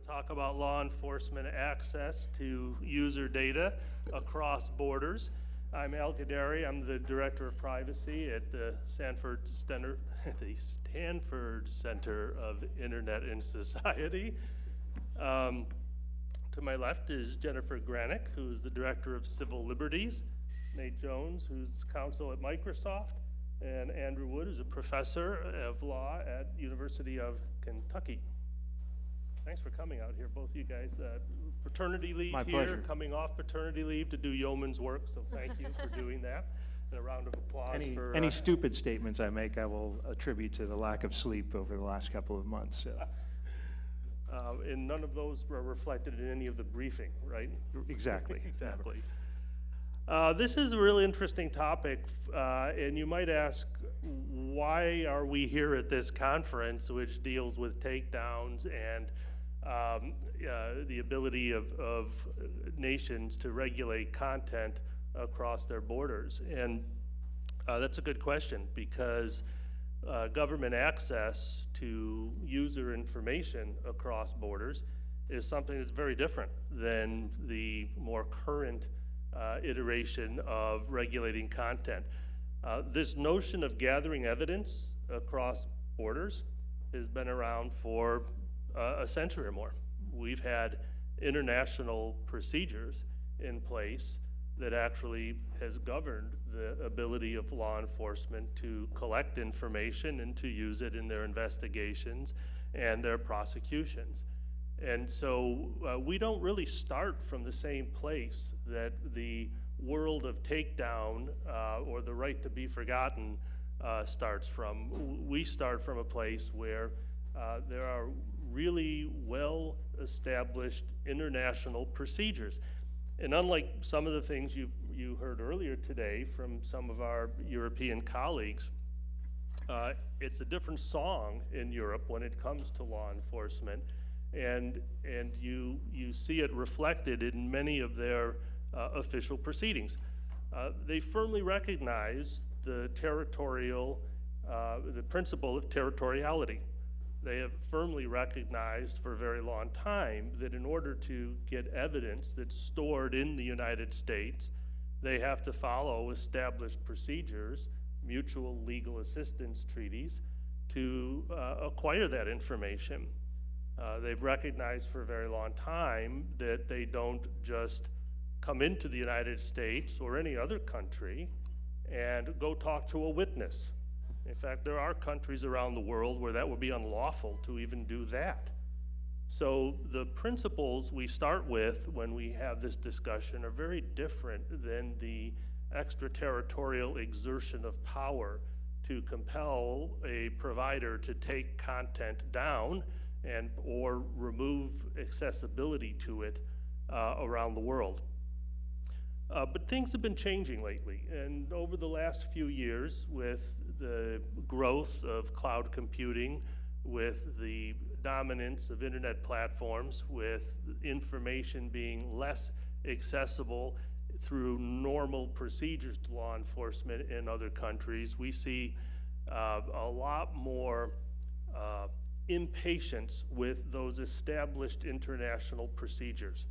talk about law enforcement access to user data across borders. I'm Al Gidari. I'm the Director of Privacy at the Stanford Center of Internet and Society. To my left is Jennifer Granick, who is the Director of Civil Liberties, Nate Jones, who's counsel at Microsoft, and Andrew Wood, who's a professor of law at University of Kentucky. Thanks for coming out here, both of you guys. Paternity leave My here, pleasure. coming off paternity leave to do yeoman's work, so thank you for doing that. And a round of applause for... Any stupid statements I make, I will attribute to the lack of sleep over the last couple of months. So. And none of those were reflected in any of the briefing, right? Exactly. Exactly. This is a really interesting topic, and you might ask, why are we here at this conference, which deals with takedowns and the ability of nations to regulate content across their borders? And that's a good question, because government access to user information across borders is something that's very different than the more current iteration of regulating content. This notion of gathering evidence across borders has been around for a century or more. We've had international procedures in place that actually has governed the ability of law enforcement to collect information and to use it in their investigations and their prosecutions. And so we don't really start from the same place that the world of takedown or the right to be forgotten starts from. We start from a place where there are really well-established international procedures. And unlike some of the things you heard earlier today from some of our European colleagues, it's a different song in Europe when it comes to law enforcement. And you see it reflected in many of their official proceedings. They firmly recognize the principle of territoriality. They have firmly recognized for a very long time that in order to get evidence that's stored in the United States, they have to follow established procedures, mutual legal assistance treaties, to acquire that information. They've recognized for a very long time that they don't just come into the United States or any other country and go talk to a witness. In fact, there are countries around the world where that would be unlawful to even do that. So the principles we start with when we have this discussion are very different than the extraterritorial exertion of power to compel a provider to take content down and or remove accessibility to it around the world. But things have been changing lately, and over the last few years, with the growth of cloud computing, with the dominance of internet platforms, with information being less accessible through normal procedures to law enforcement in other countries, we see a lot more impatience with those established international procedures.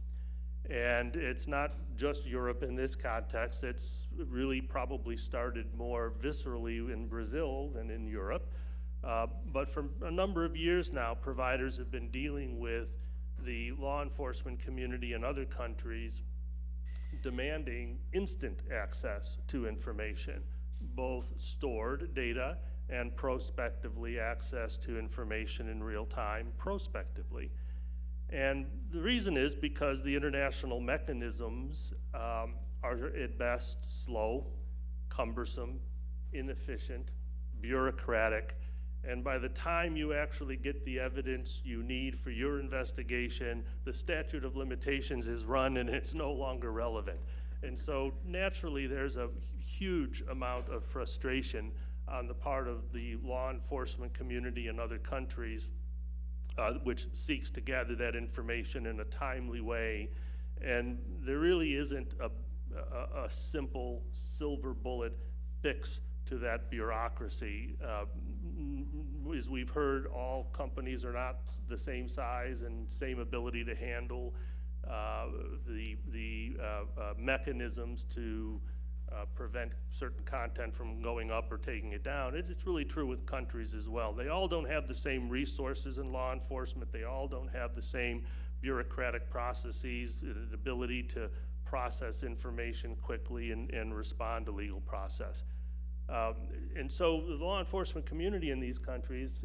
And it's not just Europe in this context. It's really probably started more viscerally in Brazil than in Europe. But for a number of years now, providers have been dealing with the law enforcement community in other countries demanding instant access to information, both stored data and prospectively access to information in real time prospectively. And the reason is because the international mechanisms are at best slow, cumbersome, inefficient, bureaucratic, and by the time you actually get the evidence you need for your investigation, the statute of limitations is run and it's no longer relevant. And so naturally there's a huge amount of frustration on the part of the law enforcement community in other countries which seeks to gather that information in a timely way. And there really isn't a simple silver bullet fix to that bureaucracy. As we've heard, all companies are not the same size and same ability to handle the mechanisms to prevent certain content from going up or taking it down. It's really true with countries as well. They all don't have the same resources in law enforcement. They all don't have the same bureaucratic processes, the ability to process information quickly and respond to legal process. And so the law enforcement community in these countries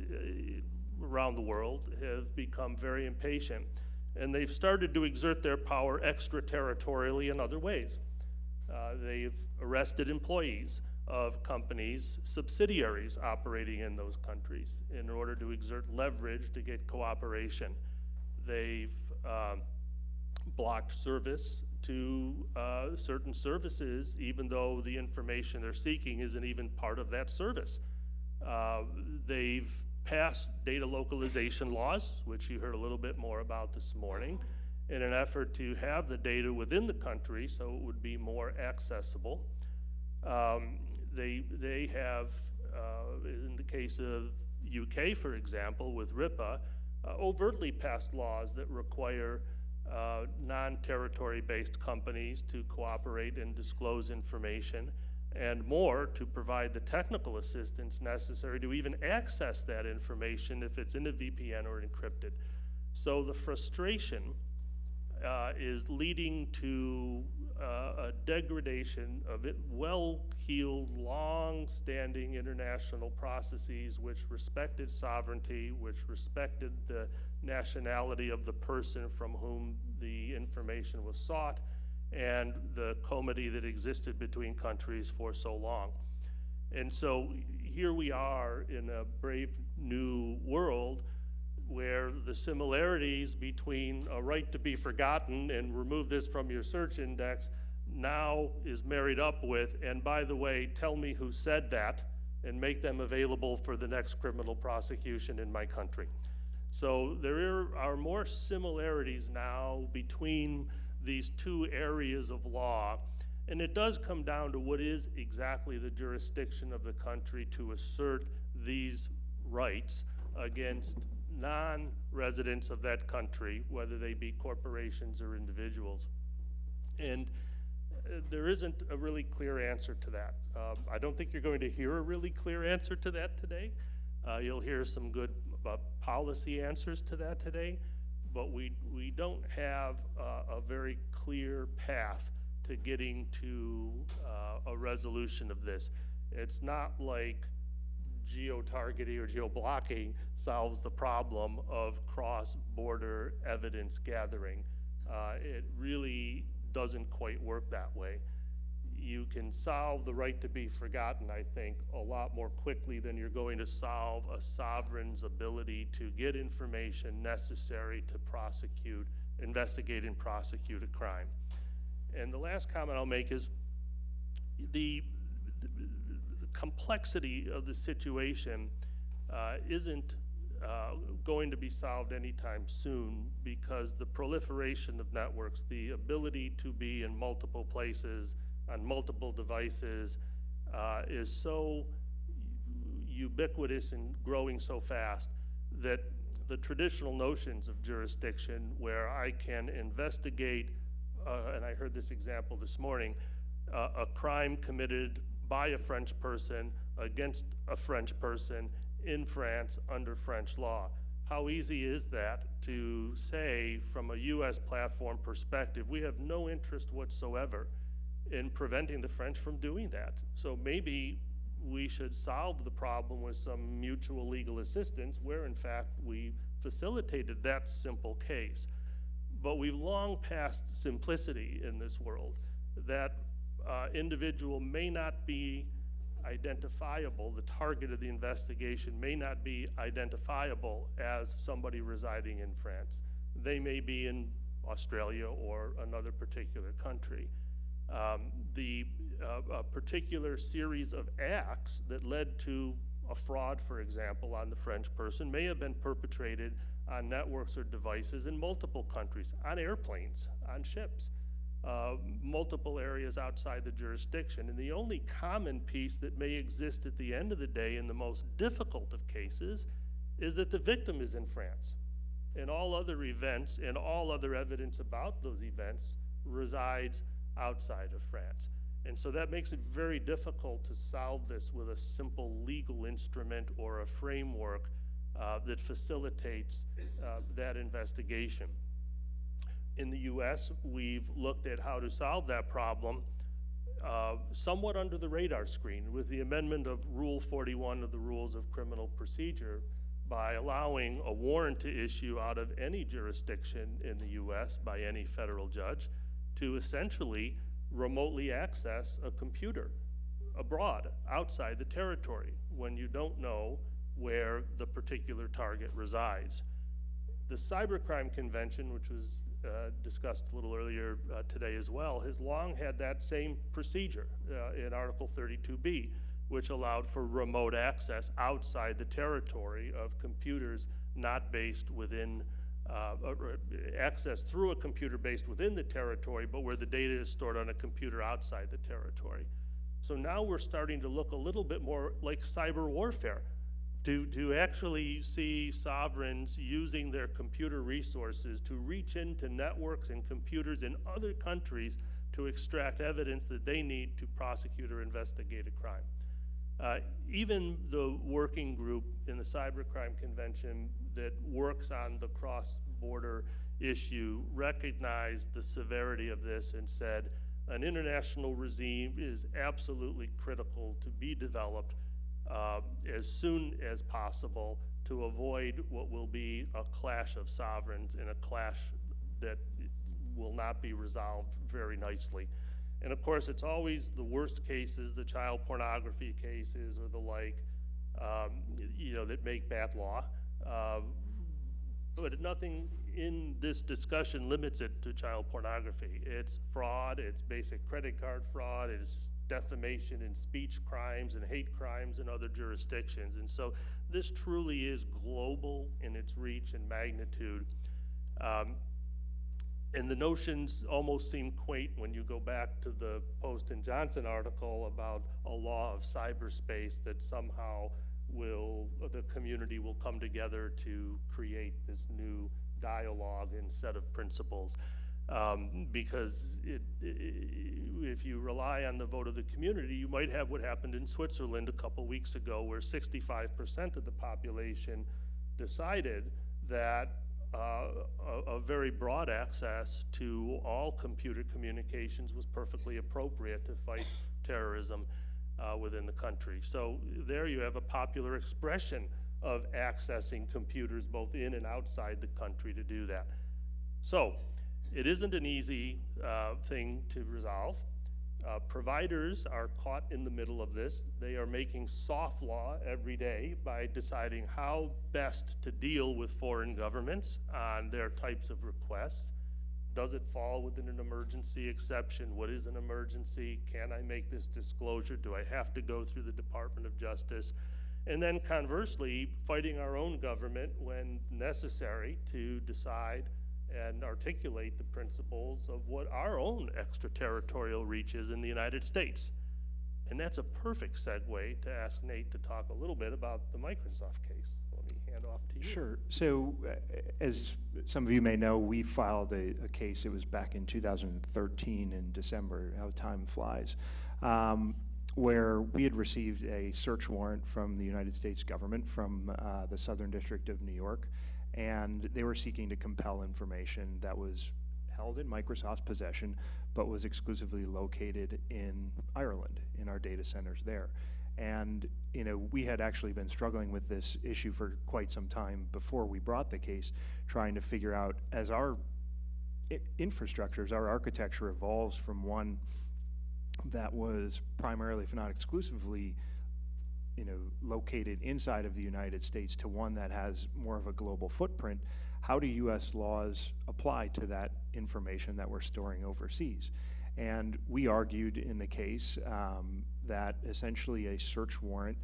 around the world have become very impatient, and they've started to exert their power extraterritorially in other ways. They've arrested employees of companies, subsidiaries operating in those countries in order to exert leverage to get cooperation. They've blocked service to certain services, even though the information they're seeking isn't even part of that service. They've passed data localization laws, which you heard a little bit more about this morning, in an effort to have the data within the country so it would be more accessible. They have, in the case of UK, for example, with RIPA, overtly passed laws that require non-territory-based companies to cooperate and disclose information, and more, to provide the technical assistance necessary to even access that information if it's in a VPN or encrypted. So the frustration is leading to a degradation of well-heeled, long-standing international processes which respected sovereignty, which respected the nationality of the person from whom the information was sought, and the comity that existed between countries for so long. And so here we are in a brave new world where the similarities between a right to be forgotten and remove this from your search index now is married up with, and by the way, tell me who said that and make them available for the next criminal prosecution in my country. So there are more similarities now between these two areas of law, and it does come down to what is exactly the jurisdiction of the country to assert these rights against non-residents of that country, whether they be corporations or individuals. And there isn't a really clear answer to that. I don't think you're going to hear a really clear answer to that today. You'll hear some good policy answers to that today, but we don't have a very clear path to getting to a resolution of this. It's not like geo-targeting or geo-blocking solves the problem of cross-border evidence gathering. It really doesn't quite work that way. You can solve the right to be forgotten, I think, a lot more quickly than you're going to solve a sovereign's ability to get information necessary to prosecute, investigate and prosecute a crime. And the last comment I'll make is the complexity of the situation isn't going to be solved anytime soon, because the proliferation of networks, the ability to be in multiple places on multiple devices is so ubiquitous and growing so fast that the traditional notions of jurisdiction, where I can investigate, and I heard this example this morning, a crime committed by a French person against a French person in France under French law. How easy is that to say from a US platform perspective, we have no interest whatsoever in preventing the French from doing that. So maybe we should solve the problem with some mutual legal assistance where in fact we facilitated that simple case. But we've long passed simplicity in this world. That individual may not be identifiable, the target of the investigation may not be identifiable as somebody residing in France. They may be in Australia or another particular country. The particular series of acts that led to a fraud, for example, on the French person may have been perpetrated on networks or devices in multiple countries, on airplanes, on ships. multiple areas outside the jurisdiction. And the only common piece that may exist at the end of the day in the most difficult of cases is that the victim is in France. And all other events and all other evidence about those events resides outside of France. And so that makes it very difficult to solve this with a simple legal instrument or a framework that facilitates that investigation. In the US, we've looked at how to solve that problem somewhat under the radar screen with the amendment of Rule 41 of the Rules of Criminal Procedure by allowing a warrant to issue out of any jurisdiction in the US by any federal judge to essentially remotely access a computer abroad, outside the territory, when you don't know where the particular target resides. The Cybercrime Convention, which was discussed a little earlier today as well, has long had that same procedure in Article 32B, which allowed for remote access outside the territory of computers not based within, access through a computer based within the territory, but where the data is stored on a computer outside the territory. So now we're starting to look a little bit more like cyber warfare, to actually see sovereigns using their computer resources to reach into networks and computers in other countries to extract evidence that they need to prosecute or investigate a crime. Even the working group in the Cybercrime Convention that works on the cross-border issue recognized the severity of this and said an international regime is absolutely critical to be developed as soon as possible to avoid what will be a clash of sovereigns and a clash that will not be resolved very nicely. And of course, it's always the worst cases, the child pornography cases or the like, that make bad law. But nothing in this discussion limits it to child pornography. It's fraud, it's basic credit card fraud, it's defamation and speech crimes and hate crimes in other jurisdictions. And so this truly is global in its reach and magnitude. And the notions almost seem quaint when you go back to the Post and Johnson article about a law of cyberspace that somehow the community will come together to create this new dialogue and set of principles. Because if you rely on the vote of the community, you might have what happened in Switzerland a couple weeks ago, where 65% of the population decided that a very broad access to all computer communications was perfectly appropriate to fight terrorism within the country. So there you have a popular expression of accessing computers both in and outside the country to do that. So it isn't an easy thing to resolve. Providers are caught in the middle of this. They are making soft law every day by deciding how best to deal with foreign governments on their types of requests. Does it fall within an emergency exception? What is an emergency? Can I make this disclosure? Do I have to go through the Department of Justice? And then conversely, fighting our own government when necessary to decide and articulate the principles of what our own extraterritorial reach is in the United States. And that's a perfect segue to ask Nate to talk a little bit about the Microsoft case. Let me hand off to you. Sure. So as some of you may know, we filed a case, it was back in 2013 in December, how time flies, where we had received a search warrant from the United States government from the Southern District of New York. And they were seeking to compel information that was held in Microsoft's possession, but was exclusively located in Ireland, in our data centers there. And we had actually been struggling with this issue for quite some time before we brought the case, trying to figure out, as our infrastructures, our architecture evolves from one that was primarily, if not exclusively, located inside of the United States to one that has more of a global footprint, how do U.S. laws apply to that information that we're storing overseas? And we argued in the case that essentially a search warrant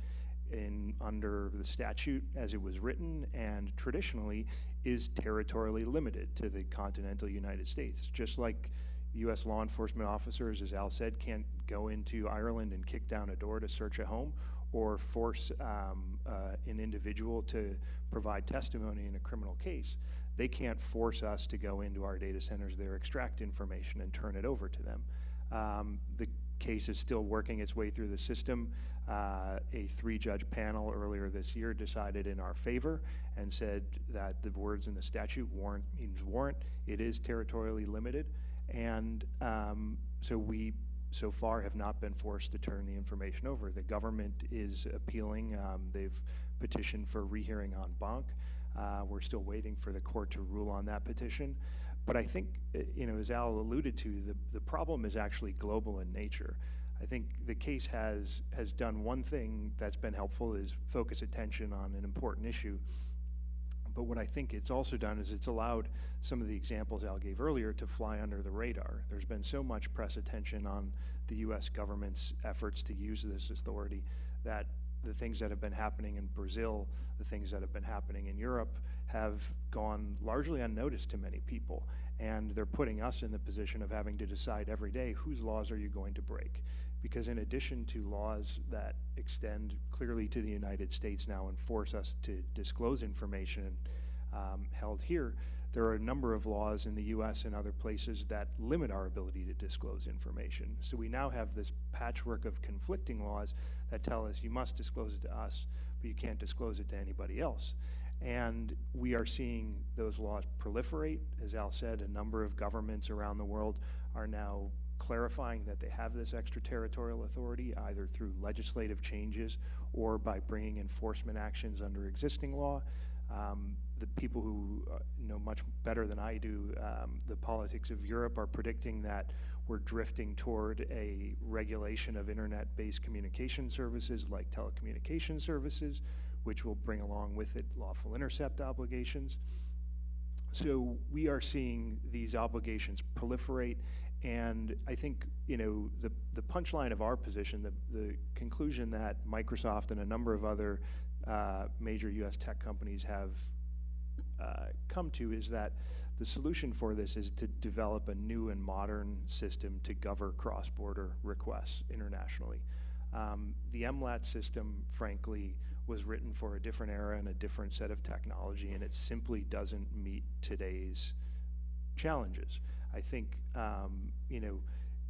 under the statute as it was written and traditionally is territorially limited to the continental United States. Just like The U.S. law enforcement officers, as Al said, can't go into Ireland and kick down a door to search a home or force an individual to provide testimony in a criminal case. They can't force us to go into our data centers there, extract information, and turn it over to them. The case is still working its way through the system. A 3-judge panel earlier this year decided in our favor and said that the words in the statute, warrant means warrant. It is territorially limited. And so we, so far, have not been forced to turn the information over. The government is appealing. They've petitioned for rehearing en banc. We're still waiting for the court to rule on that petition. But I think, as Al alluded to, the problem is actually global in nature. I think the case has done one thing that's been helpful, is focus attention on an important issue. But what I think it's also done is it's allowed some of the examples Al gave earlier to fly under the radar. There's been so much press attention on the U.S. government's efforts to use this authority that the things that have been happening in Brazil, the things that have been happening in Europe, have gone largely unnoticed to many people. And they're putting us in the position of having to decide every day, whose laws are you going to break? Because in addition to laws that extend clearly to the United States now and force us to disclose information held here, there are a number of laws in the US and other places that limit our ability to disclose information. So we now have this patchwork of conflicting laws that tell us you must disclose it to us, but you can't disclose it to anybody else. And we are seeing those laws proliferate. As Al said, a number of governments around the world are now clarifying that they have this extraterritorial authority, either through legislative changes or by bringing enforcement actions under existing law. The people who know much better than I do the politics of Europe are predicting that we're drifting toward a regulation of internet-based communication services like telecommunication services, which will bring along with it lawful intercept obligations. So we are seeing these obligations proliferate, and I think the punchline of our position, the conclusion that Microsoft and a number of other major US tech companies have come to, is that the solution for this is to develop a new and modern system to govern cross-border requests internationally. The MLAT system, frankly, was written for a different era and a different set of technology, and it simply doesn't meet today's challenges. I think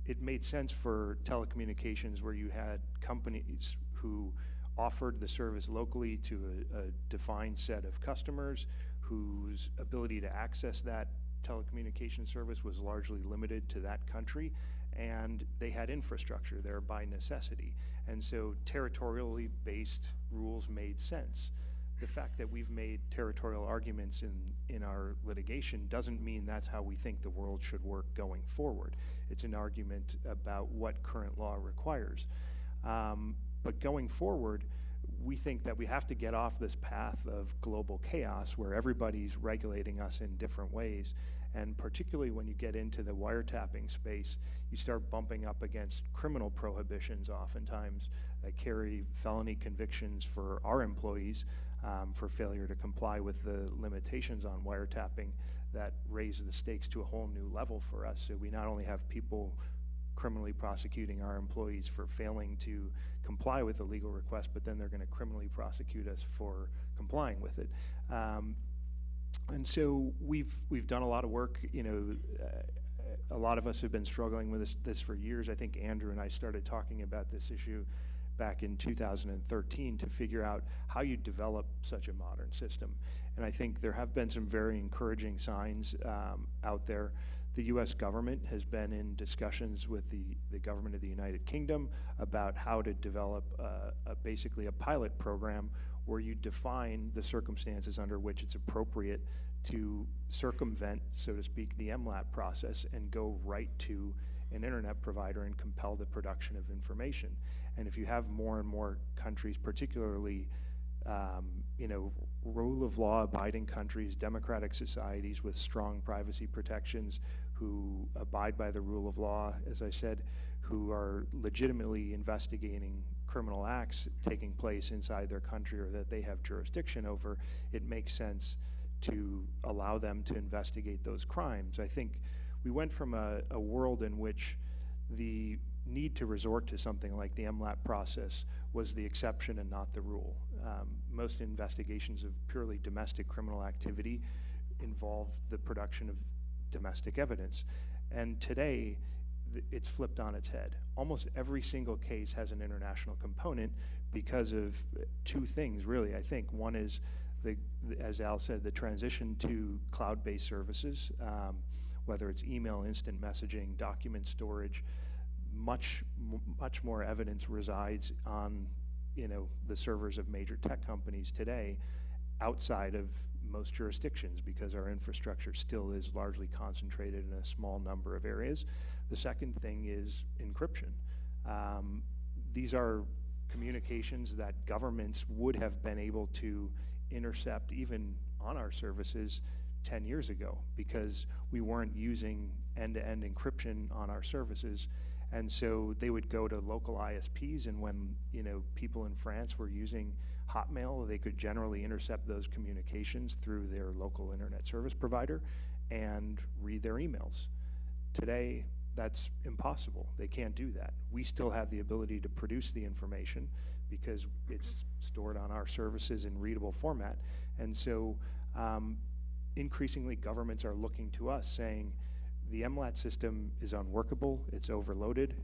it made sense for telecommunications where you had companies who offered the service locally to a defined set of customers whose ability to access that telecommunication service was largely limited to that country, and they had infrastructure there by necessity. And so territorially based rules made sense. The fact that we've made territorial arguments in our litigation doesn't mean that's how we think the world should work going forward. It's an argument about what current law requires. But going forward, we think that we have to get off this path of global chaos where everybody's regulating us in different ways. And particularly when you get into the wiretapping space, you start bumping up against criminal prohibitions oftentimes that carry felony convictions for our employees for failure to comply with the limitations on wiretapping that raise the stakes to a whole new level for us. So we not only have people criminally prosecuting our employees for failing to comply with the legal request, but then they're going to criminally prosecute us for complying with it. And so we've done a lot of work. A lot of us have been struggling with this for years. I think Andrew and I started talking about this issue back in 2013 to figure out how you develop such a modern system. And I think there have been some very encouraging signs out there. The US government has been in discussions with the government of the United Kingdom about how to develop basically a pilot program where you define the circumstances under which it's appropriate to circumvent, so to speak, the MLAT process and go right to an internet provider and compel the production of information. And if you have more and more countries, particularly rule of law abiding countries, democratic societies with strong privacy protections who abide by the rule of law, as I said, who are legitimately investigating criminal acts taking place inside their country or that they have jurisdiction over, it makes sense to allow them to investigate those crimes. I think we went from a world in which the need to resort to something like the MLAT process was the exception and not the rule. Most investigations of purely domestic criminal activity involve the production of domestic evidence. And today, it's flipped on its head. Almost every single case has an international component because of two things, really, I think. One is, as Al said, the transition to cloud-based services, whether it's email, instant messaging, document storage. Much more evidence resides on, the servers of major tech companies today outside of most jurisdictions because our infrastructure still is largely concentrated in a small number of areas. The second thing is encryption. These are communications that governments would have been able to intercept even on our services 10 years ago because we weren't using end-to-end encryption on our services. And so they would go to local ISPs, and when people in France were using Hotmail, they could generally intercept those communications through their local internet service provider and read their emails. Today, that's impossible. They can't do that. We still have the ability to produce the information because it's stored on our services in readable format. And so increasingly governments are looking to us saying, the MLAT system is unworkable, it's overloaded,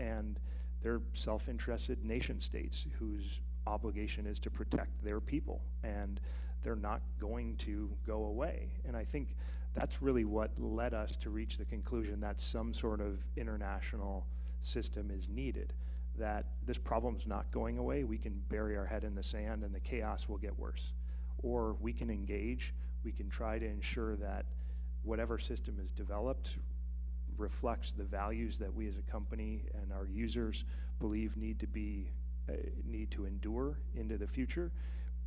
and they're self-interested nation states whose obligation is to protect their people, and they're not going to go away. And I think that's really what led us to reach the conclusion that some sort of international system is needed, that this problem's not going away. We can bury our head in the sand and the chaos will get worse. Or we can engage, we can try to ensure that whatever system is developed reflects the values that we as a company and our users believe need to endure into the future.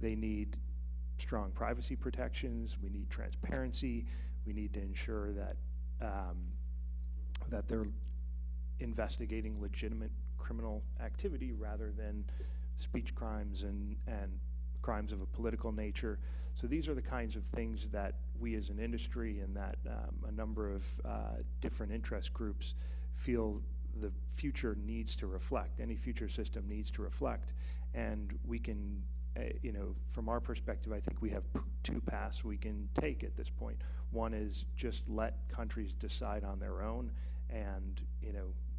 They need strong privacy protections. We need transparency. We need to ensure that that they're investigating legitimate criminal activity rather than speech crimes and crimes of a political nature. So these are the kinds of things that we as an industry and that a number of different interest groups feel the future needs to reflect. Any future system needs to reflect. And we can, from our perspective, I think we have two paths we can take at this point. One is just let countries decide on their own and,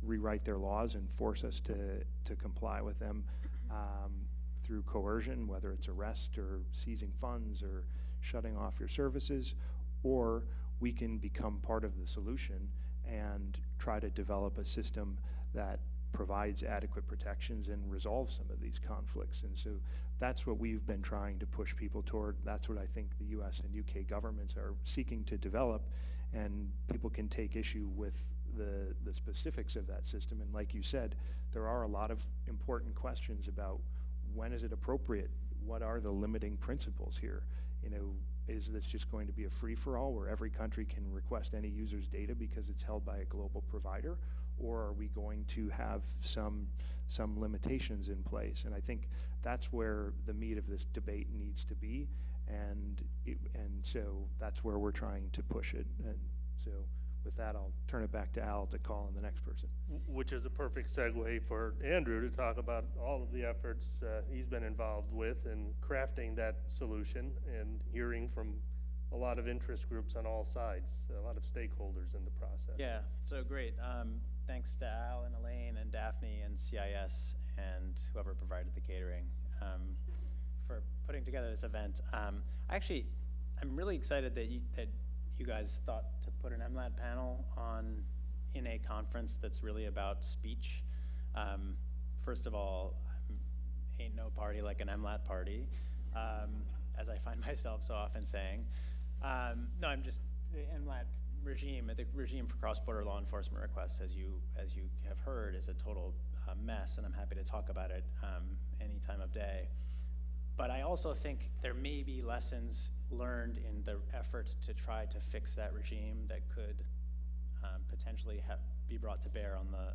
rewrite their laws and force us to comply with them through coercion, whether it's arrest or seizing funds or shutting off your services, or we can become part of the solution and try to develop a system that provides adequate protections and resolves some of these conflicts. And so that's what we've been trying to push people toward. That's what I think the US and UK governments are seeking to develop, and people can take issue with the specifics of that system. And like you said, there are a lot of important questions about when is it appropriate? What are the limiting principles here? Is this just going to be a free-for-all where every country can request any user's data because it's held by a global provider? Or are we going to have some limitations in place? And I think that's where the meat of this debate needs to be, and so that's where we're trying to push it. And so with that, I'll turn it back to Al to call on the next person. Which is a perfect segue for Andrew to talk about all of the efforts he's been involved with in crafting that solution and hearing from a lot of interest groups on all sides, a lot of stakeholders in the process. Yeah, so great. Thanks to Al and Elaine and Daphne and CIS and whoever provided the catering for putting together this event. I'm really excited that you guys thought to put an MLAT panel on in a conference that's really about speech. First of all, ain't no party like an MLAT party, as I find myself so often saying. No, I'm just, the MLAT regime, the regime for cross-border law enforcement requests, as you have heard, is a total mess, and I'm happy to talk about it any time of day. But I also think there may be lessons learned in the effort to try to fix that regime that could potentially be brought to bear on the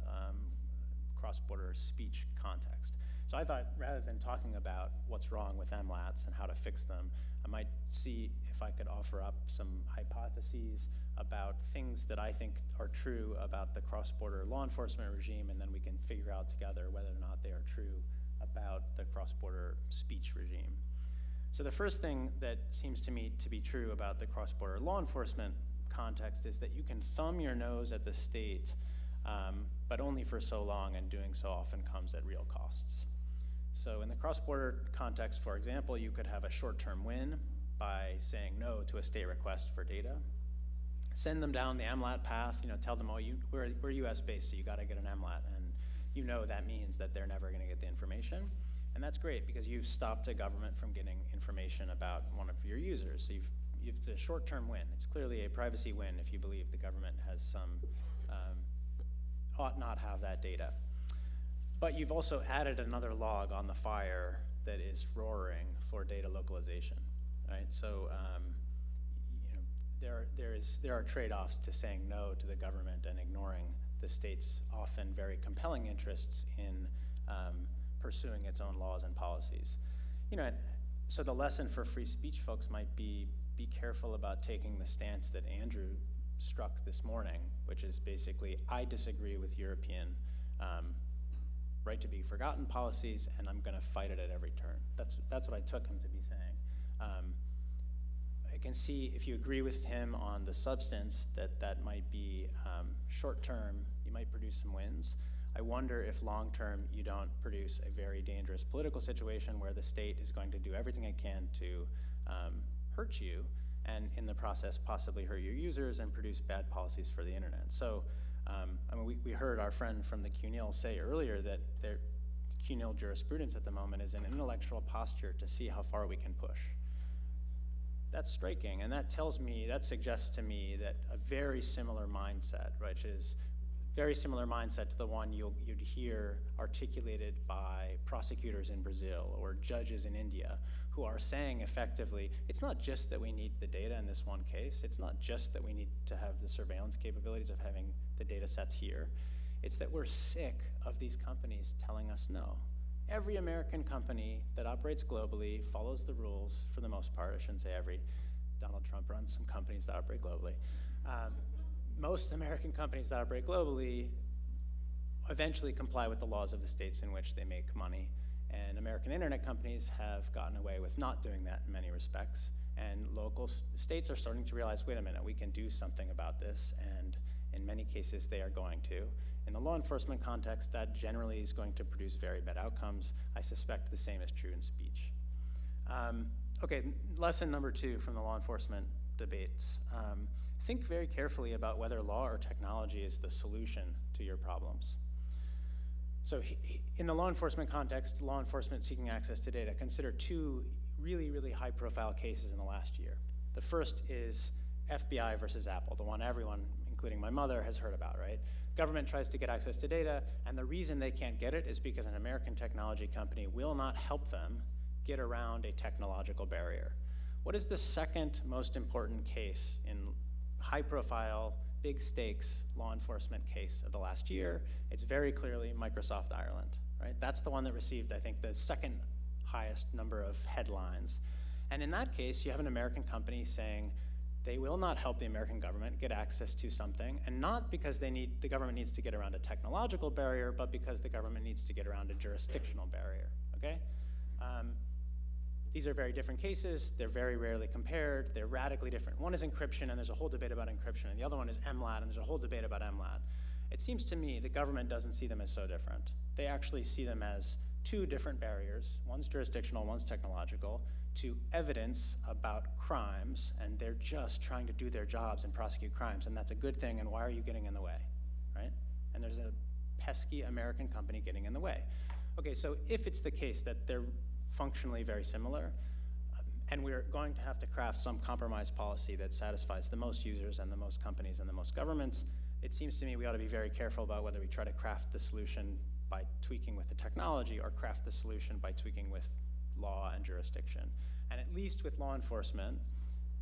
cross-border speech context. So I thought rather than talking about what's wrong with MLATs and how to fix them, I might see if I could offer up some hypotheses about things that I think are true about the cross-border law enforcement regime, and then we can figure out together whether or not they are true about the cross-border speech regime. So the first thing that seems to me to be true about the cross-border law enforcement context is that you can thumb your nose at the state, but only for so long, and doing so often comes at real costs. So in the cross-border context, for example, you could have a short-term win by saying no to a state request for data. Send them down the MLAT path, tell them, oh, we're US based, so you gotta get an MLAT, and that means that they're never gonna get the information. And that's great because you've stopped a government from getting information about one of your users. So it's a short-term win. It's clearly a privacy win if you believe the government has ought not have that data. But you've also added another log on the fire that is roaring for data localization, right? So there are trade-offs to saying no to the government and ignoring the state's often very compelling interests in pursuing its own laws and policies. So the lesson for free speech folks might be careful about taking the stance that Andrew struck this morning, which is basically, I disagree with European right to be forgotten policies, and I'm gonna fight it at every turn. That's what I took him to be saying. I can see if you agree with him on the substance that might be short-term, you might produce some wins. I wonder if long-term you don't produce a very dangerous political situation where the state is going to do everything it can to hurt you, and in the process possibly hurt your users and produce bad policies for the internet. So we heard our friend from the CUNIL say earlier that their CUNIL jurisprudence at the moment is an intellectual posture to see how far we can push. That's striking, and that suggests to me that a very similar mindset, which is very similar mindset to the one you'd hear articulated by prosecutors in Brazil or judges in India, who are saying effectively, it's not just that we need the data in this one case, it's not just that we need to have the surveillance capabilities of having the data sets here, it's that we're sick of these companies telling us no. Every American company that operates globally follows the rules for the most part. I shouldn't say every. Donald Trump runs some companies that operate globally. Most American companies that operate globally eventually comply with the laws of the states in which they make money. And American internet companies have gotten away with not doing that in many respects. And local states are starting to realize, wait a minute, we can do something about this. And in many cases, they are going to. In the law enforcement context, that generally is going to produce very bad outcomes. I suspect the same is true in speech. Okay, lesson number 2 from the law enforcement debates. Think very carefully about whether law or technology is the solution to your problems. So in the law enforcement context, law enforcement seeking access to data, consider 2 really, really high-profile cases in the last year. The first is FBI versus Apple, the one everyone, including my mother, has heard about, right? Government tries to get access to data, and the reason they can't get it is because an American technology company will not help them get around a technological barrier. What is the second most important case in high-profile, big-stakes law enforcement case of the last year? It's very clearly Microsoft Ireland, right? That's the one that received, I think, the second highest number of headlines. And in that case, you have an American company saying, they will not help the American government get access to something, and not because the government needs to get around a technological barrier, but because the government needs to get around a jurisdictional barrier, okay? These are very different cases. They're very rarely compared. They're radically different. One is encryption, and there's a whole debate about encryption, and the other one is MLAT, and there's a whole debate about MLAT. It seems to me the government doesn't see them as so different. They actually see them as 2 different barriers. One's jurisdictional, one's technological, to evidence about crimes, and they're just trying to do their jobs and prosecute crimes, and that's a good thing, and why are you getting in the way, right? And there's a pesky American company getting in the way. Okay, so if it's the case that they're functionally very similar, and we're going to have to craft some compromise policy that satisfies the most users and the most companies and the most governments, it seems to me we ought to be very careful about whether we try to craft the solution by tweaking with the technology or craft the solution by tweaking with law and jurisdiction. And at least with law enforcement,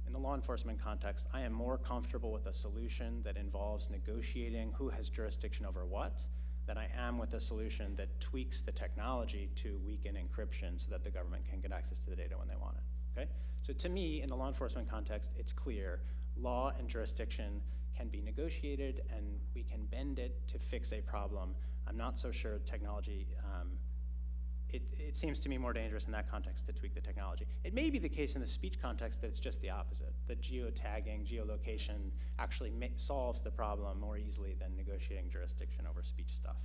in the law enforcement context, I am more comfortable with a solution that involves negotiating who has jurisdiction over what, than I am with a solution that tweaks the technology to weaken encryption so that the government can get access to the data when they want it, okay? So to me, in the law enforcement context, it's clear law and jurisdiction can be negotiated and we can bend it to fix a problem. I'm not so sure technology, it seems to me more dangerous in that context to tweak the technology. It may be the case in the speech context that it's just the opposite. The geotagging, geolocation actually solves the problem more easily than negotiating jurisdiction over speech stuff.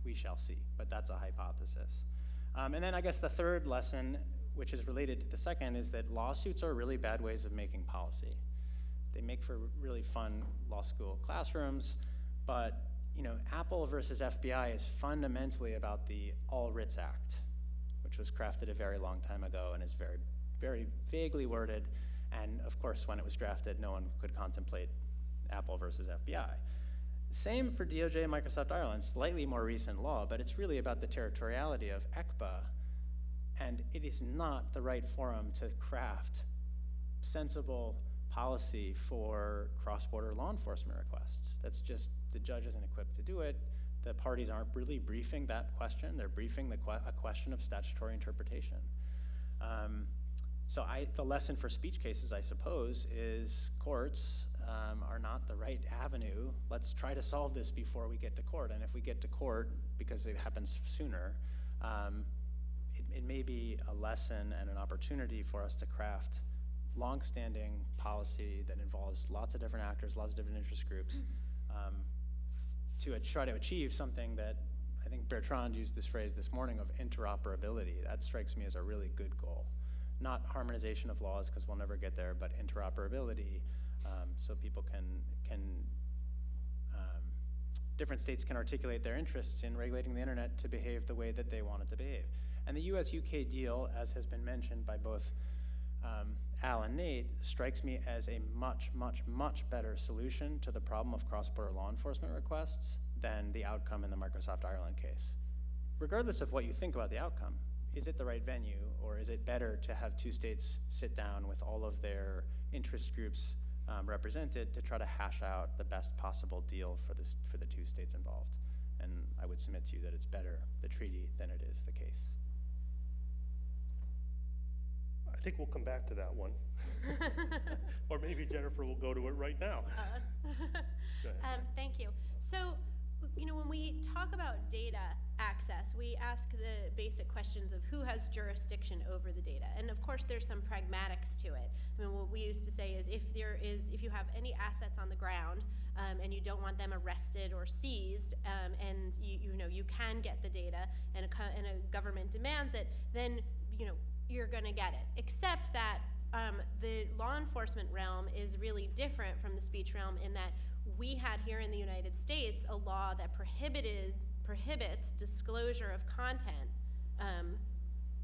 We shall see, but that's a hypothesis. And then I guess the third lesson, which is related to the second, is that lawsuits are really bad ways of making policy. They make for really fun law school classrooms, but Apple versus FBI is fundamentally about the All Writs Act, which was crafted a very long time ago and is very, very vaguely worded. And of course, when it was drafted, no one could contemplate Apple versus FBI. Same for DOJ and Microsoft Ireland, slightly more recent law, but it's really about the territoriality of ECPA. And it is not the right forum to craft sensible policy for cross-border law enforcement requests. That's just, the judge isn't equipped to do it. The parties aren't really briefing that question. They're briefing a question of statutory interpretation. So the lesson for speech cases, I suppose, is courts are not the right avenue. Let's try to solve this before we get to court. And if we get to court, because it happens sooner, it may be a lesson and an opportunity for us to craft long-standing policy that involves lots of different actors, lots of different interest groups, to try to achieve something that I think Bertrand used this phrase this morning of interoperability. That strikes me as a really good goal. Not harmonization of laws, because we'll never get there, but interoperability, so people different states can articulate their interests in regulating the internet to behave the way that they want it to behave. And the US-UK deal, as has been mentioned by both Al and Nate, strikes me as a much, much, much better solution to the problem of cross-border law enforcement requests than the outcome in the Microsoft Ireland case. Regardless of what you think about the outcome, is it the right venue, or is it better to have two states sit down with all of their interest groups represented to try to hash out the best possible deal for the two states involved? And I would submit to you that it's better the treaty than it is the case. I think we'll come back to that one. Or maybe Jennifer will go to it right now. Go ahead. Thank you. So, when we talk about data access, we ask the basic questions of who has jurisdiction over the data. And of course, there's some pragmatics to it. I mean, what we used to say is if you have any assets on the ground and you don't want them arrested or seized, and you can get the data and a government demands it, then you're going to get it. Except that the law enforcement realm is really different from the speech realm in that we had here in the United States a law that prohibits disclosure of content.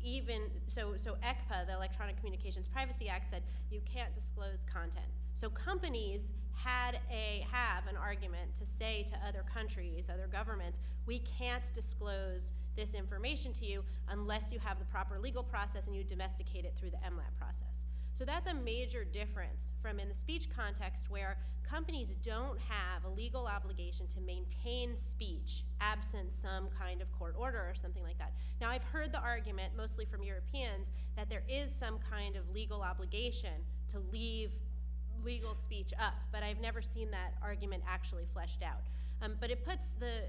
Even so ECPA, the Electronic Communications Privacy Act, said you can't disclose content. So companies have an argument to say to other countries, other governments, we can't disclose this information to you unless you have the proper legal process and you domesticate it through the MLAT process. So that's a major difference from in the speech context where companies don't have a legal obligation to maintain speech absent some kind of court order or something like that. Now, I've heard the argument, mostly from Europeans, that there is some kind of legal obligation to leave legal speech up, but I've never seen that argument actually fleshed out. But it puts the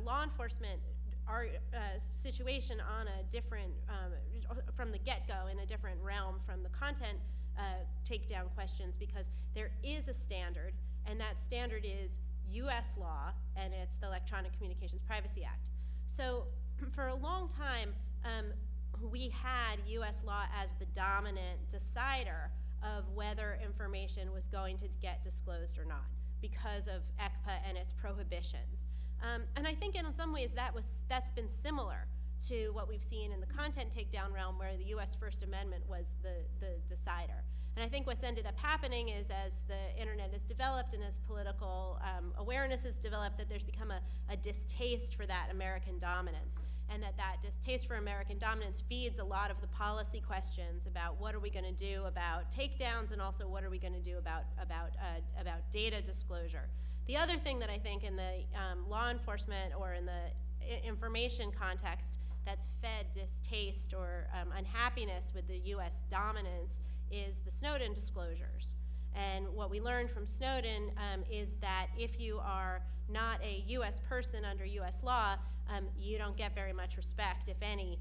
law enforcement situation on a different, from the get-go, in a different realm from the content takedown questions, because there is a standard, and that standard is US law, and it's the Electronic Communications Privacy Act. So for a long time, we had US law as the dominant decider of whether information was going to get disclosed or not because of ECPA and its prohibitions. And I think in some ways that's been similar to what we've seen in the content takedown realm, where the US First Amendment was the decider. And I think what's ended up happening is, as the internet has developed and as political awareness has developed, that there's become a distaste for that American dominance. And that distaste for American dominance feeds a lot of the policy questions about what are we going to do about takedowns, and also what are we going to do about data disclosure. The other thing that I think in the law enforcement or in the information context that's fed distaste or unhappiness with the US dominance is the Snowden disclosures. And what we learned from Snowden is that if you are not a US person under US law, you don't get very much respect, if any,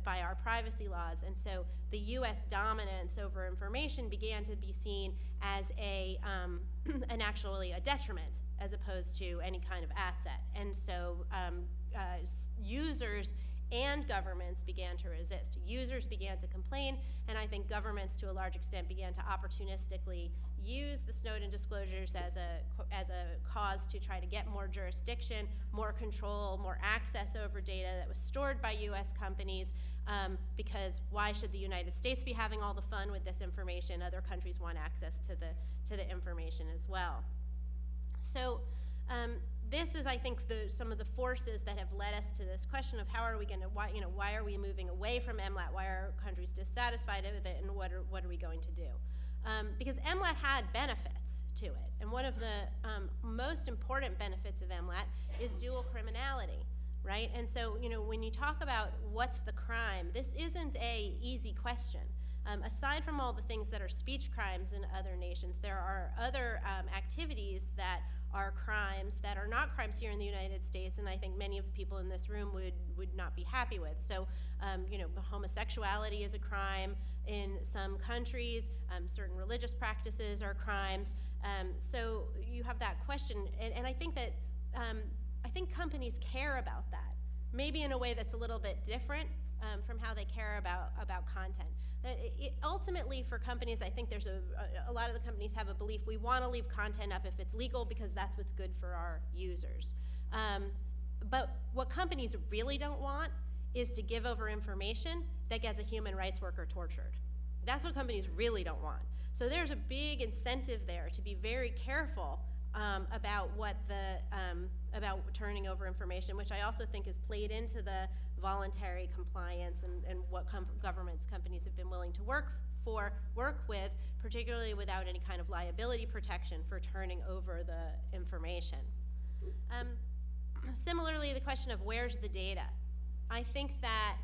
by our privacy laws. And so the US dominance over information began to be seen as actually a detriment as opposed to any kind of asset. And so users and governments began to resist. Users began to complain, and I think governments, to a large extent, began to opportunistically use the Snowden disclosures as a cause to try to get more jurisdiction, more control, more access over data that was stored by US companies, because why should the United States be having all the fun with this information? Other countries want access to the information as well. So this is, I think, some of the forces that have led us to this question of how are we going to, why are we moving away from MLAT? Why are countries dissatisfied with it, and what are we going to do? Because MLAT had benefits to it, and one of the most important benefits of MLAT is dual criminality, right? And so, when you talk about what's the crime, this isn't a easy question. Aside from all the things that are speech crimes in other nations, there are other activities that are crimes that are not crimes here in the United States, and I think many of the people in this room would not be happy with. So, homosexuality is a crime in some countries. Certain religious practices are crimes. So you have that question, and I think that I think companies care about that, maybe in a way that's a little bit different from how they care about content. Ultimately, for companies, I think there's a lot of the companies have a belief we want to leave content up if it's legal because that's what's good for our users. But what companies really don't want is to give over information that gets a human rights worker tortured. That's what companies really don't want. So there's a big incentive there to be very careful about about turning over information, which I also think is played into the voluntary compliance and what companies have been willing to work with, particularly without any kind of liability protection for turning over the information. Similarly, the question of where's the data. I think that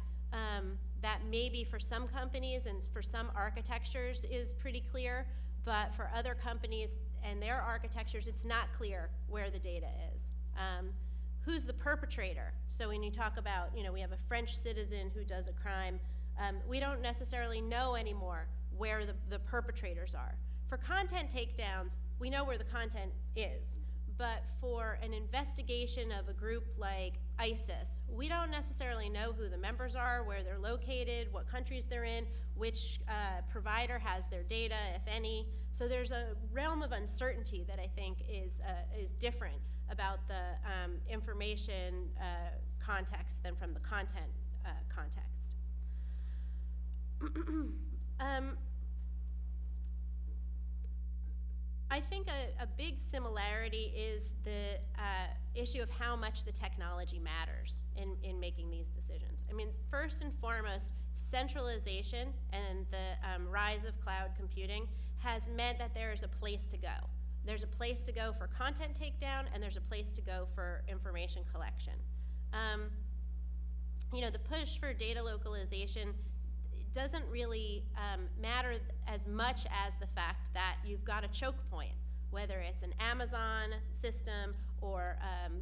that maybe for some companies and for some architectures is pretty clear, but for other companies and their architectures, it's not clear where the data is. Who's the perpetrator? So when you talk about, we have a French citizen who does a crime, we don't necessarily know anymore where the perpetrators are. For content takedowns, we know where the content is. But for an investigation of a group like ISIS, we don't necessarily know who the members are, where they're located, what countries they're in, which provider has their data, if any. So there's a realm of uncertainty that I think is different about the information context than from the content context. I think a big similarity is the issue of how much the technology matters in making these decisions. I mean, first and foremost, centralization and the rise of cloud computing has meant that there is a place to go. There's a place to go for content takedown, and there's a place to go for information collection. The push for data localization doesn't really matter as much as the fact that you've got a choke point, whether it's an Amazon system or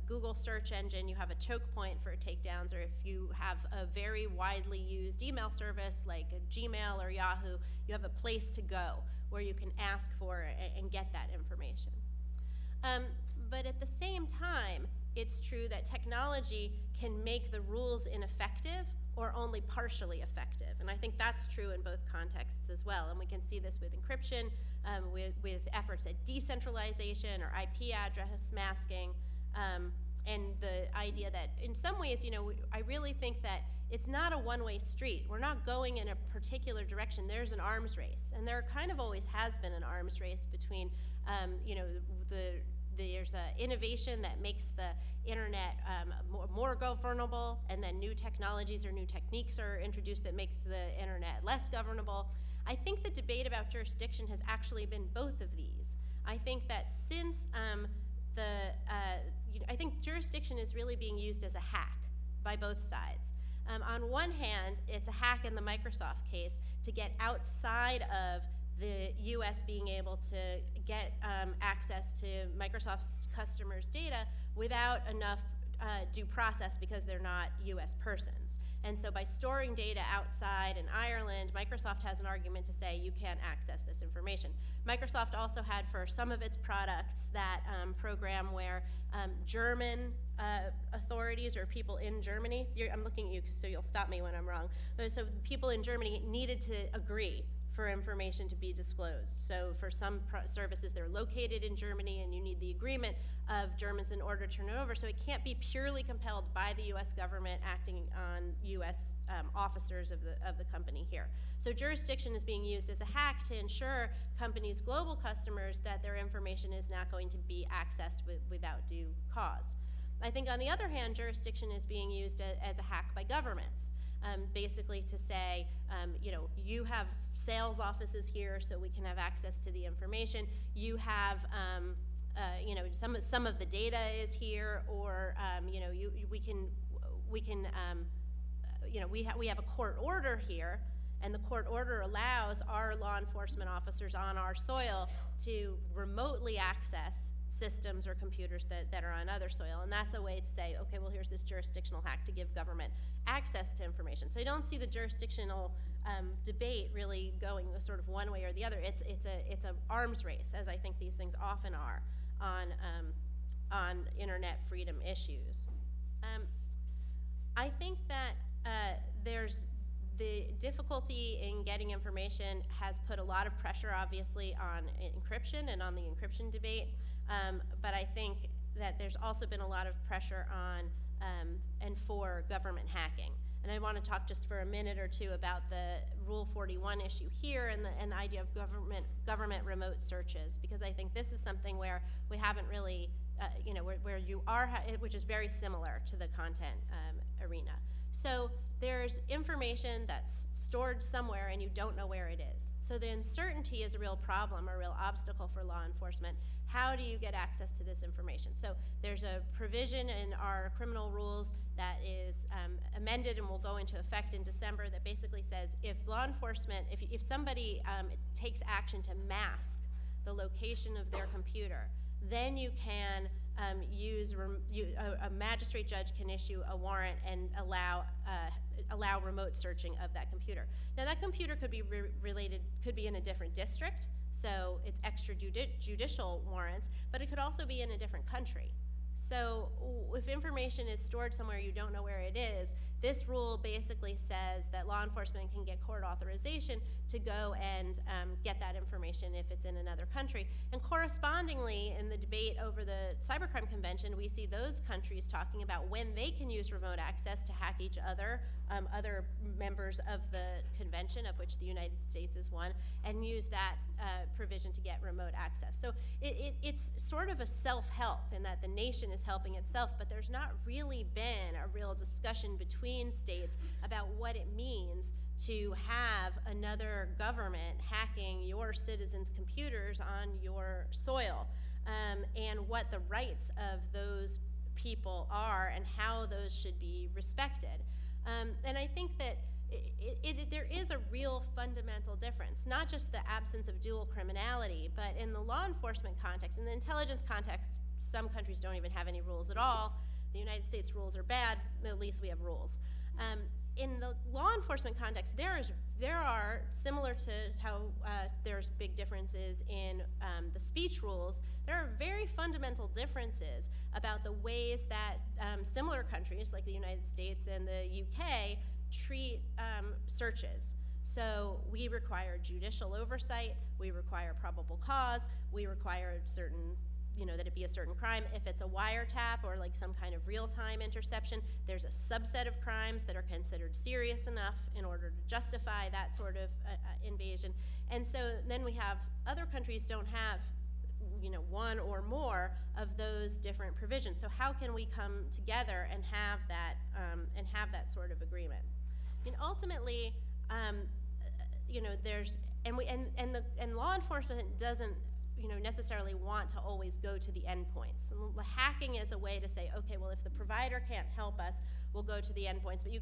Google search engine, you have a choke point for takedowns, or if you have a very widely used email service like a Gmail or Yahoo, you have a place to go where you can ask for and get that information. But at the same time, it's true that technology can make the rules ineffective or only partially effective. And I think that's true in both contexts as well. And we can see this with encryption, with efforts at decentralization or IP address masking, and the idea that in some ways, I really think that it's not a one-way street. We're not going in a particular direction. There's an arms race. And there kind of always has been an arms race between, there's innovation that makes the internet more governable, and then new technologies or new techniques are introduced that makes the internet less governable. I think the debate about jurisdiction has actually been both of these. I think that since the jurisdiction is really being used as a hack by both sides. On one hand, it's a hack in the Microsoft case to get outside of the US being able to get access to Microsoft's customers' data without enough due process because they're not US persons. And so by storing data outside in Ireland, Microsoft has an argument to say you can't access this information. Microsoft also had for some of its products that program where German authorities or people in Germany, I'm looking at you so you'll stop me when I'm wrong, but so people in Germany needed to agree for information to be disclosed. So for some services, they're located in Germany and you need the agreement of Germans in order to turn it over. So it can't be purely compelled by the US government acting on US officers of the company here. So jurisdiction is being used as a hack to ensure companies' global customers that their information is not going to be accessed without due cause. I think on the other hand, jurisdiction is being used as a hack by governments. Basically to say, you have sales offices here so we can have access to the information. You have, some of the data is here, or we have a court order here, and the court order allows our law enforcement officers on our soil to remotely access systems or computers that are on other soil. And that's a way to say, okay, well, here's this jurisdictional hack to give government access to information. So I don't see the jurisdictional debate really going sort of one way or the other. It's a arms race, as I think these things often are on internet freedom issues. I think that there's the difficulty in getting information has put a lot of pressure, obviously, on encryption and on the encryption debate. But I think that there's also been a lot of pressure on and for government hacking. And I want to talk just for a minute or two about the Rule 41 issue here and the idea of government remote searches, because I think this is something where we haven't really, where you are, which is very similar to the content arena. So there's information that's stored somewhere and you don't know where it is. So the uncertainty is a real problem, a real obstacle for law enforcement. How do you get access to this information? So there's a provision in our criminal rules that is amended and will go into effect in December that basically says if law enforcement, if somebody takes action to mask the location of their computer, then you can a magistrate judge can issue a warrant and allow remote searching of that computer. Now that computer could be could be in a different district, so it's extrajudicial warrants, but it could also be in a different country. So if information is stored somewhere you don't know where it is, this rule basically says that law enforcement can get court authorization to go and get that information if it's in another country. And correspondingly, in the debate over the Cybercrime Convention, we see those countries talking about when they can use remote access to hack each other, other members of the convention, of which the United States is one, and use that provision to get remote access. So it's sort of a self-help in that the nation is helping itself, but there's not really been a real discussion between states about what it means to have another government hacking your citizens' computers on your soil, and what the rights of those people are and how those should be respected. And I think that there is a real fundamental difference, not just the absence of dual criminality, but in the law enforcement context. In the intelligence context, some countries don't even have any rules at all. The United States rules are bad, but at least we have rules. In the law enforcement context, there are, similar to how there's big differences in the speech rules, there are very fundamental differences about the ways that similar countries like the United States and the UK treat searches. So we require judicial oversight, we require probable cause, we require certain, that it be a certain crime. If it's a wiretap or like some kind of real-time interception, there's a subset of crimes that are considered serious enough in order to justify that sort of invasion. And so then we have, other countries don't have one or more of those different provisions. So how can we come together and have that sort of agreement? I mean, ultimately, there's, and law enforcement doesn't necessarily want to always go to the endpoints. And hacking is a way to say, okay, well, if the provider can't help us, we'll go to the endpoints, but you